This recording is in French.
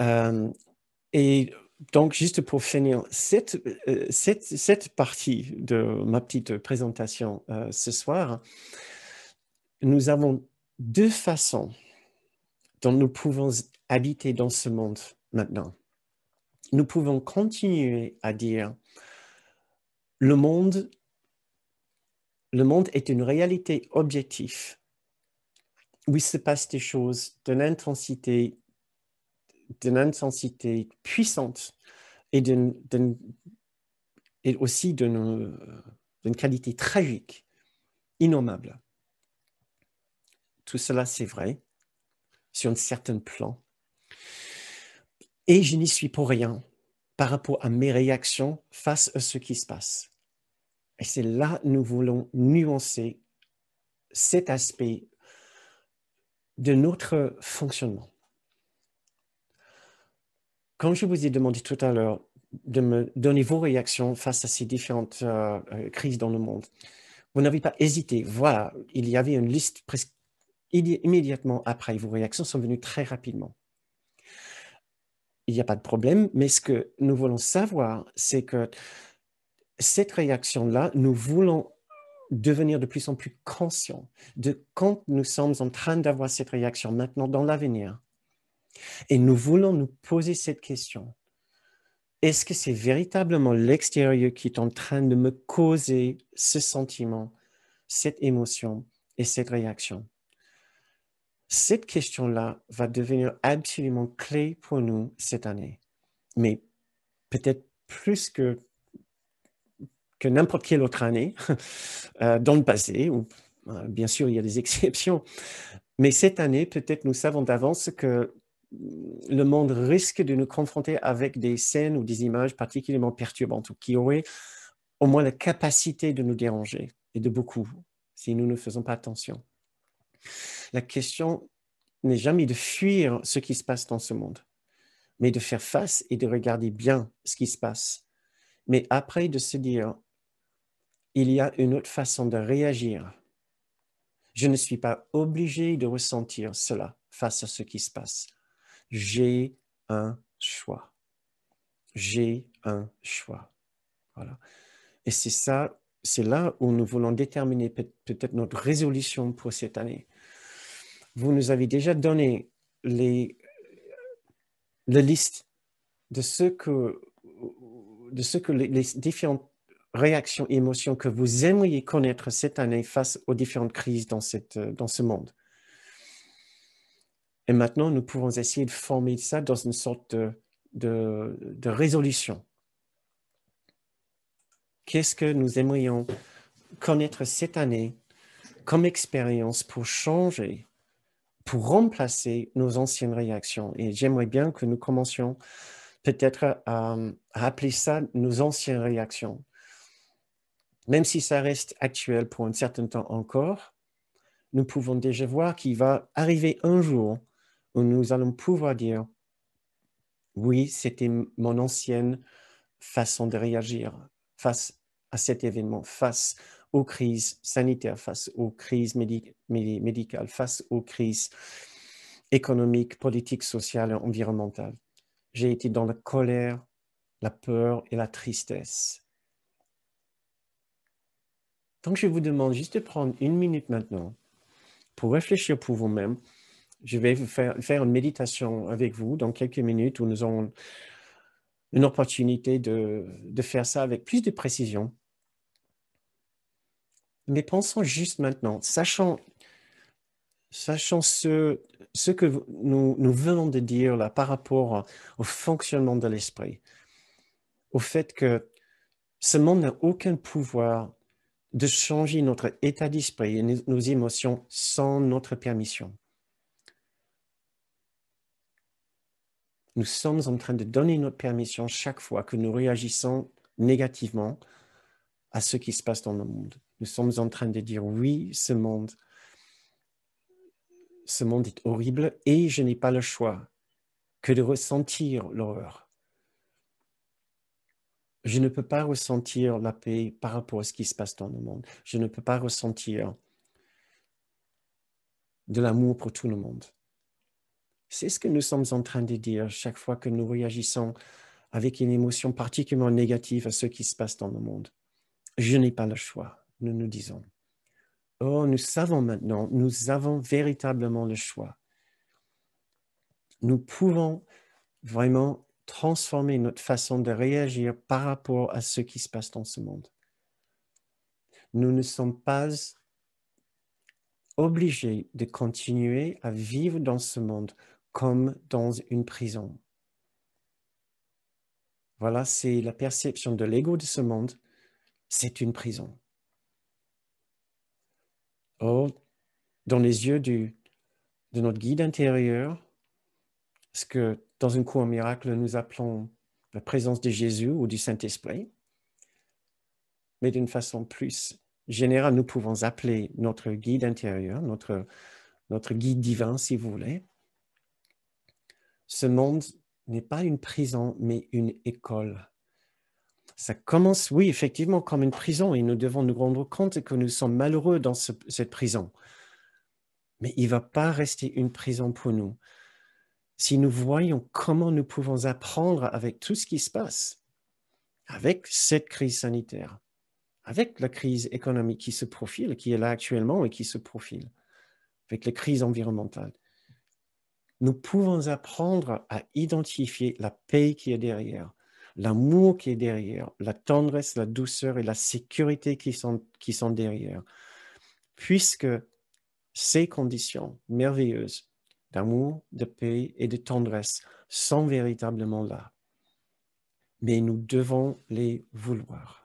Euh, et donc, juste pour finir cette partie de ma petite présentation ce soir, nous avons deux façons dont nous pouvons habiter dans ce monde maintenant. Nous pouvons continuer à dire le monde est une réalité objective où il se passe des choses d'une intensité puissante et aussi d'une qualité tragique, innommable. Tout cela, c'est vrai, sur un certain plan. Et je n'y suis pour rien par rapport à mes réactions face à ce qui se passe. Et c'est là que nous voulons nuancer cet aspect de notre fonctionnement. Quand je vous ai demandé tout à l'heure de me donner vos réactions face à ces différentes crises dans le monde, vous n'avez pas hésité. Voilà, il y avait une liste presque immédiatement après. Vos réactions sont venues très rapidement. Il n'y a pas de problème, mais ce que nous voulons savoir, c'est que cette réaction-là, nous voulons devenir de plus en plus conscients de quand nous sommes en train d'avoir cette réaction maintenant dans l'avenir. Et nous voulons nous poser cette question. Est-ce que c'est véritablement l'extérieur qui est en train de me causer ce sentiment, cette émotion et cette réaction? Cette question-là va devenir absolument clé pour nous cette année, mais peut-être plus que n'importe quelle autre année dans le passé, où bien sûr il y a des exceptions, mais cette année, peut-être nous savons d'avance que le monde risque de nous confronter avec des scènes ou des images particulièrement perturbantes ou qui auraient au moins la capacité de nous déranger, et de beaucoup, si nous ne faisons pas attention. La question n'est jamais de fuir ce qui se passe dans ce monde, mais de faire face et de regarder bien ce qui se passe. Mais après, de se dire, il y a une autre façon de réagir. Je ne suis pas obligé de ressentir cela face à ce qui se passe. J'ai un choix. J'ai un choix. Voilà. Et c'est ça, c'est là où nous voulons déterminer peut-être notre résolution pour cette année. Vous nous avez déjà donné la liste de ce que les différentes réactions et émotions que vous aimeriez connaître cette année face aux différentes crises dans ce monde. Et maintenant, nous pouvons essayer de former ça dans une sorte de résolution. Qu'est-ce que nous aimerions connaître cette année comme expérience pour changer, pour remplacer nos anciennes réactions? Et j'aimerais bien que nous commencions peut-être à appeler ça nos anciennes réactions. Même si ça reste actuel pour un certain temps encore, nous pouvons déjà voir qu'il va arriver un jour où nous allons pouvoir dire « Oui, c'était mon ancienne façon de réagir face à cet événement, face aux crises sanitaires, face aux crises médicales, face aux crises économiques, politiques, sociales et environnementales. J'ai été dans la colère, la peur et la tristesse. » Donc, je vous demande juste de prendre une minute maintenant pour réfléchir pour vous-même. Je vais faire une méditation avec vous dans quelques minutes où nous aurons une opportunité de faire ça avec plus de précision. Mais pensons juste maintenant, sachant ce que nous venons de dire là par rapport au fonctionnement de l'esprit, au fait que ce monde n'a aucun pouvoir de changer notre état d'esprit et nos émotions sans notre permission. Nous sommes en train de donner notre permission chaque fois que nous réagissons négativement à ce qui se passe dans le monde. Nous sommes en train de dire oui, ce monde est horrible et je n'ai pas le choix que de ressentir l'horreur. Je ne peux pas ressentir la paix par rapport à ce qui se passe dans le monde. Je ne peux pas ressentir de l'amour pour tout le monde C'est ce que nous sommes en train de dire chaque fois que nous réagissons avec une émotion particulièrement négative à ce qui se passe dans le monde. Je n'ai pas le choix, nous nous disons. Oh, nous savons maintenant, nous avons véritablement le choix. Nous pouvons vraiment transformer notre façon de réagir par rapport à ce qui se passe dans ce monde. Nous ne sommes pas obligés de continuer à vivre dans ce monde comme dans une prison. Voilà, c'est la perception de l'ego de ce monde. C'est une prison. Oh, dans les yeux de notre guide intérieur, ce que dans un cours miracle, nous appelons la présence de Jésus ou du Saint-Esprit, mais d'une façon plus générale, nous pouvons appeler notre guide intérieur, notre guide divin, si vous voulez. Ce monde n'est pas une prison, mais une école. Ça commence, oui, effectivement, comme une prison, et nous devons nous rendre compte que nous sommes malheureux dans cette prison. Mais il ne va pas rester une prison pour nous. Si nous voyons comment nous pouvons apprendre avec tout ce qui se passe, avec cette crise sanitaire, avec la crise économique qui se profile, qui est là actuellement et qui se profile, avec la crise environnementale, nous pouvons apprendre à identifier la paix qui est derrière, l'amour qui est derrière, la tendresse, la douceur et la sécurité qui sont derrière, puisque ces conditions merveilleuses d'amour, de paix et de tendresse sont véritablement là. Mais nous devons les vouloir.